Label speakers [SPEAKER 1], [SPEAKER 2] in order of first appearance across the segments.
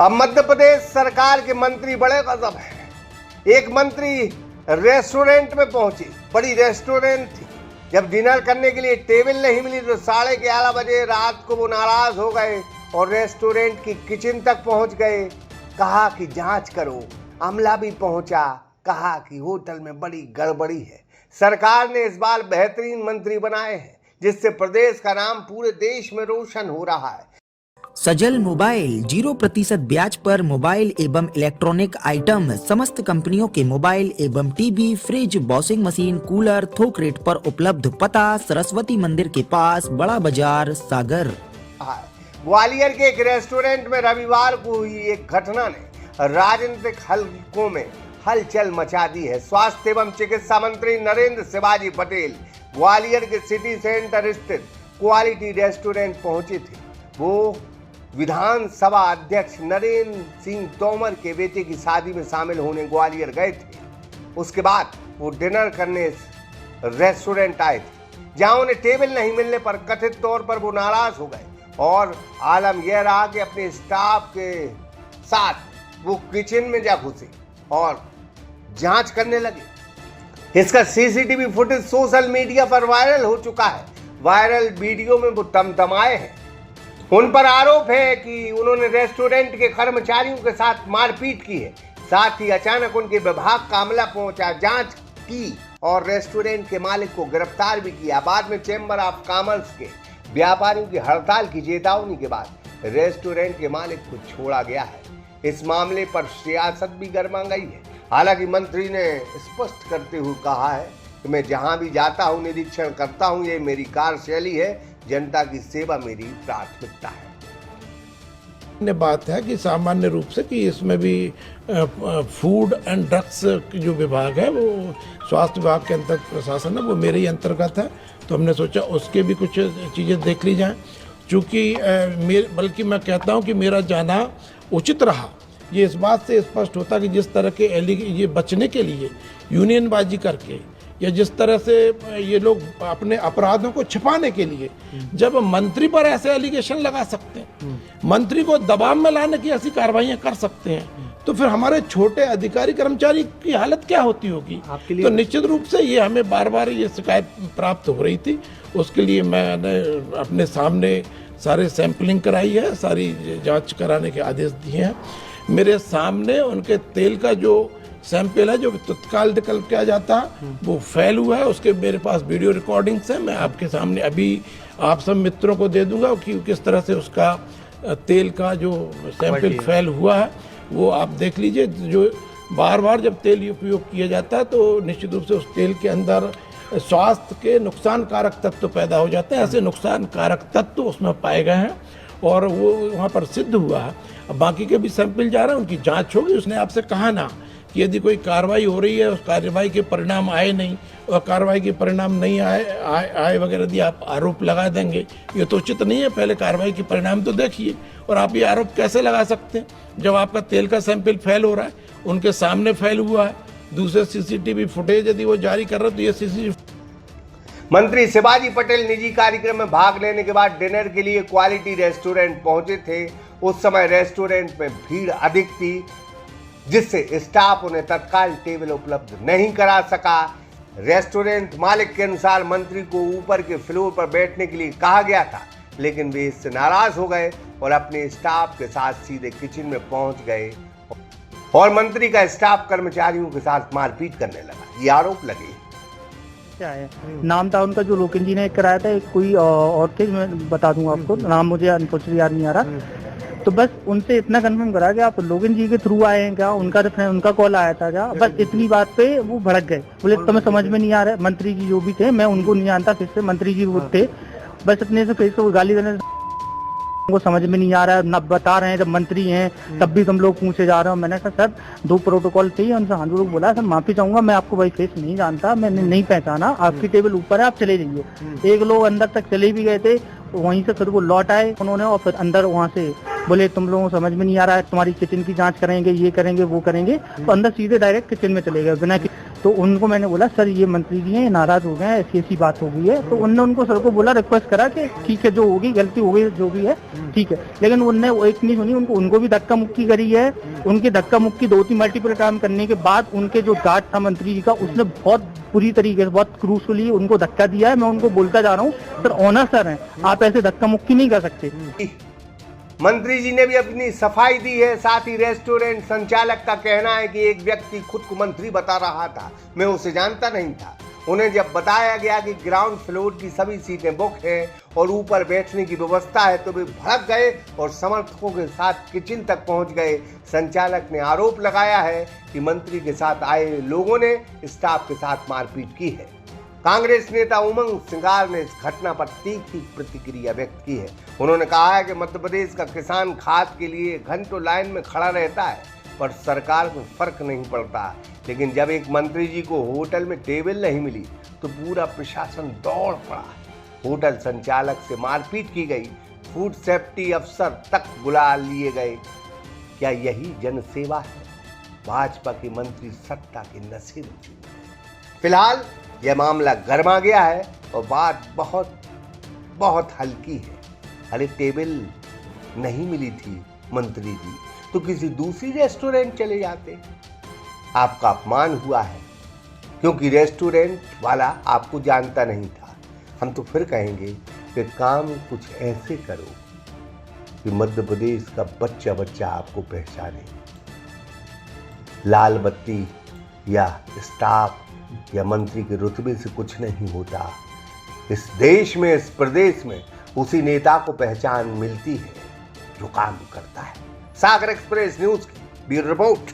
[SPEAKER 1] अब मध्य प्रदेश सरकार के मंत्री बड़े गजब है। एक मंत्री रेस्टोरेंट में पहुंची, बड़ी रेस्टोरेंट थी। जब डिनर करने के लिए टेबल नहीं मिली तो 11:30 बजे रात को वो नाराज हो गए और रेस्टोरेंट की किचन तक पहुंच गए। कहा कि जांच करो। अमला भी पहुंचा, कहा कि होटल में बड़ी गड़बड़ी है। सरकार ने इस बार बेहतरीन मंत्री बनाए हैं, जिससे प्रदेश का नाम पूरे देश में रोशन हो रहा है।
[SPEAKER 2] सजल मोबाइल 0% ब्याज पर मोबाइल एवं इलेक्ट्रॉनिक आइटम, समस्त कंपनियों के मोबाइल एवं TV, fridge, washing machine, cooler थोक रेट पर उपलब्ध। पता सरस्वती मंदिर के पास, बड़ा बाजार, सागर।
[SPEAKER 1] ग्वालियर के एक रेस्टोरेंट में रविवार को हुई एक घटना ने राजनीतिक हलकों में हलचल मचा दी है। स्वास्थ्य एवं चिकित्सा मंत्री नरेंद्र शिवाजी पटेल ग्वालियर के सिटी सेंटर स्थित क्वालिटी रेस्टोरेंट पहुंचे थे। वो विधानसभा अध्यक्ष नरेंद्र सिंह तोमर के बेटे की शादी में शामिल होने ग्वालियर गए थे। उसके बाद वो डिनर करने रेस्टोरेंट आए थे, जहां उन्हें टेबल नहीं मिलने पर कथित तौर पर वो नाराज हो गए और आलम यह रहा कि अपने स्टाफ के साथ वो किचन में जा घुसे और जांच करने लगे। इसका सीसीटीवी फुटेज सोशल मीडिया पर वायरल हो चुका है। वायरल वीडियो में वो तमतमाए हैं। उन पर आरोप है कि उन्होंने रेस्टोरेंट के कर्मचारियों के साथ मारपीट की है। साथ ही अचानक उनके विभाग का अमला पहुंचा, जांच की और रेस्टोरेंट के मालिक को गिरफ्तार भी किया। बाद में चैम्बर ऑफ कॉमर्स के व्यापारियों की हड़ताल की चेतावनी के बाद रेस्टोरेंट के मालिक को छोड़ा गया है। इस मामले पर सियासत भी गर्मा गई है। हालांकि मंत्री ने स्पष्ट करते हुए कहा है कि मैं जहां भी जाता हूं निरीक्षण करता हूं, ये मेरी कार्यशैली है, जनता की सेवा मेरी प्राथमिकता है।
[SPEAKER 3] बात है कि सामान्य रूप से कि इसमें भी फूड एंड ड्रग्स जो विभाग है वो स्वास्थ्य विभाग के अंतर्गत प्रशासन है, वो मेरे ही अंतर्गत है। तो हमने सोचा उसके भी कुछ चीज़ें देख ली जाएं। चूँकि बल्कि मैं कहता हूं कि मेरा जाना उचित रहा। ये इस बात से स्पष्ट होता कि जिस तरह के ये बचने के लिए यूनियनबाजी करके या जिस तरह से ये लोग अपने अपराधों को छिपाने के लिए जब मंत्री पर ऐसे एलिगेशन लगा सकते हैं, मंत्री को दबाव में लाने की ऐसी कार्रवाइयां कर सकते हैं, तो फिर हमारे छोटे अधिकारी कर्मचारी की हालत क्या होती होगी। तो निश्चित रूप से ये हमें बार बार ये शिकायत प्राप्त हो रही थी। उसके लिए मैंने अपने सामने सारे सैंपलिंग कराई है, सारी जाँच कराने के आदेश दिए हैं। मेरे सामने उनके तेल का जो सैंपल है जो तत्काल निकल किया जाता है वो फेल हुआ है। उसके मेरे पास वीडियो रिकॉर्डिंग्स है, मैं आपके सामने अभी आप सब मित्रों को दे दूंगा कि किस तरह से उसका तेल का जो सैंपल फेल हुआ है वो आप देख लीजिए। जो बार बार जब तेल उपयोग किया जाता है तो निश्चित रूप से उस तेल के अंदर स्वास्थ्य के नुकसान कारक तत्व पैदा हो जाते हैं। ऐसे नुकसान कारक तत्व उसमें पाए गए हैं और वो वहाँ पर सिद्ध हुआ है। अब बाकी के भी सैंपल जा रहे हैं, उनकी जाँच होगी। उसने आपसे कहा ना कि यदि कोई कार्रवाई हो रही है, उस कार्रवाई के परिणाम आए नहीं और कार्रवाई के परिणाम नहीं आए वगैरह यदि आप आरोप लगा देंगे, ये तो उचित नहीं है। पहले कार्रवाई के परिणाम तो देखिए। और आप ये आरोप कैसे लगा सकते हैं जब आपका तेल का सैंपल फेल हो रहा है, उनके सामने फेल हुआ है। दूसरे सीसीटीवी फुटेज यदि वो जारी कर रहे तो ये सीसीटीवी।
[SPEAKER 1] मंत्री शिवाजी पटेल निजी कार्यक्रम में भाग लेने के बाद डिनर के लिए क्वालिटी रेस्टोरेंट पहुंचे थे। उस समय रेस्टोरेंट में भीड़ अधिक थी, जिससे स्टाफ उन्हें तत्काल टेबल उपलब्ध नहीं करा सका। रेस्टोरेंट मालिक के अनुसार मंत्री को ऊपर के फ्लोर पर बैठने के लिए कहा गया था, लेकिन वे इससे नाराज हो गए और अपने स्टाफ के साथ सीधे किचन में पहुंच गए और मंत्री का स्टाफ कर्मचारियों के साथ मारपीट करने लगा। ये आरोप लगे।
[SPEAKER 4] क्या है नाम था उनका जो लोकेन जी ने कराया था, कोई और थे, मैं बता दूंगा आपको, नाम मुझे अनफॉर्चुनेटली याद नहीं आ रहा। तो बस उनसे इतना कंफर्म करा कि आप लोगन जी के थ्रू आए हैं क्या, उनका कॉल आया था क्या, बस इतनी बात पे वो भड़क गए। बोले तुम्हें समझ में नहीं आ रहा है। मंत्री जी जो भी थे, मैं उनको नहीं जानता, फिर से मंत्री जी वो थे, बस इतने से फिर से गाली देने उनको समझ में नहीं आ रहा है, न बता रहे हैं जब मंत्री हैं तब भी तुम लोग पूछे जा रहे हो। मैंने कहा सर 2 प्रोटोकॉल थे, उनसे हाथ जोड़ बोला सर माफी चाहूंगा, मैं आपको भाई फेस नहीं जानता, मैंने नहीं पहचाना, आपकी टेबल ऊपर है, आप चले जाइए। एक लोग अंदर तक चले भी गए थे, वहीं से फिर वो लौट आए उन्होंने और फिर अंदर वहाँ से बोले तुम लोगों को समझ में नहीं आ रहा है, तुम्हारी किचन की जांच करेंगे, ये करेंगे वो करेंगे। तो अंदर सीधे डायरेक्ट किचन में चले गए बिना। तो उनको मैंने बोला सर ये मंत्री जी हैं नाराज हो गए हैं, ऐसी ऐसी बात हो गई है। तो उनने उनको सर को बोला, रिक्वेस्ट करा कि ठीक है जो होगी गलती हो गई जो भी है ठीक है, लेकिन उनने वो एक नहीं सुनी, उनको भी धक्का मुक्की करी है। उनकी धक्का मुक्की 2-3 मल्टीपल काम करने के बाद उनके जो गार्ड था मंत्री जी का, उसने बहुत बुरी तरीके से बहुत क्रूसफुली उनको धक्का दिया है। मैं उनको बोलता जा रहा हूँ सर ऑनर सर हैं, आप ऐसे धक्का मुक्की नहीं कर सकते।
[SPEAKER 1] मंत्री जी ने भी अपनी सफाई दी है। साथ ही रेस्टोरेंट संचालक का कहना है कि एक व्यक्ति खुद को मंत्री बता रहा था, मैं उसे जानता नहीं था। उन्हें जब बताया गया कि ग्राउंड फ्लोर की सभी सीटें बुक हैं और ऊपर बैठने की व्यवस्था है तो वे भड़क गए और समर्थकों के साथ किचन तक पहुंच गए। संचालक ने आरोप लगाया है कि मंत्री के साथ आए लोगों ने स्टाफ के साथ मारपीट की है। कांग्रेस नेता उमंग सिंगार ने इस घटना पर तीखी प्रतिक्रिया व्यक्त की है। उन्होंने कहा है कि मध्य प्रदेश का किसान खाद के लिए घंटों लाइन में खड़ा रहता है पर सरकार को फर्क नहीं पड़ता, लेकिन जब एक मंत्री जी को होटल में टेबल नहीं मिली तो पूरा प्रशासन दौड़ पड़ा। होटल संचालक से मारपीट की गई, फूड सेफ्टी अफसर तक बुला लिए गए। क्या यही जनसेवा है? भाजपा के मंत्री सत्ता के नशे में। फिलहाल यह मामला गर्मा गया है और बात बहुत हल्की है। अरे टेबल नहीं मिली थी मंत्री जी तो किसी दूसरी रेस्टोरेंट चले जाते। आपका अपमान हुआ है क्योंकि रेस्टोरेंट वाला आपको जानता नहीं था। हम तो फिर कहेंगे कि काम कुछ ऐसे करो कि मध्य प्रदेश का बच्चा बच्चा आपको पहचाने। लाल बत्ती या स्टाफ या मंत्री के रुतबे से कुछ नहीं होता। इस देश में, इस प्रदेश में उसी नेता को पहचान मिलती है जो काम करता है। सागर एक्सप्रेस न्यूज की ब्यूरो रिपोर्ट।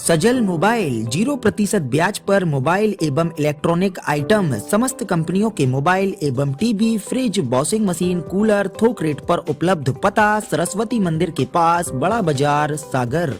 [SPEAKER 2] सजल मोबाइल 0% ब्याज पर मोबाइल एवं इलेक्ट्रॉनिक आइटम समस्त कंपनियों के मोबाइल एवं TV, fridge, washing machine, cooler थोक रेट पर उपलब्ध। पता सरस्वती मंदिर के पास, बड़ा बाजार, सागर।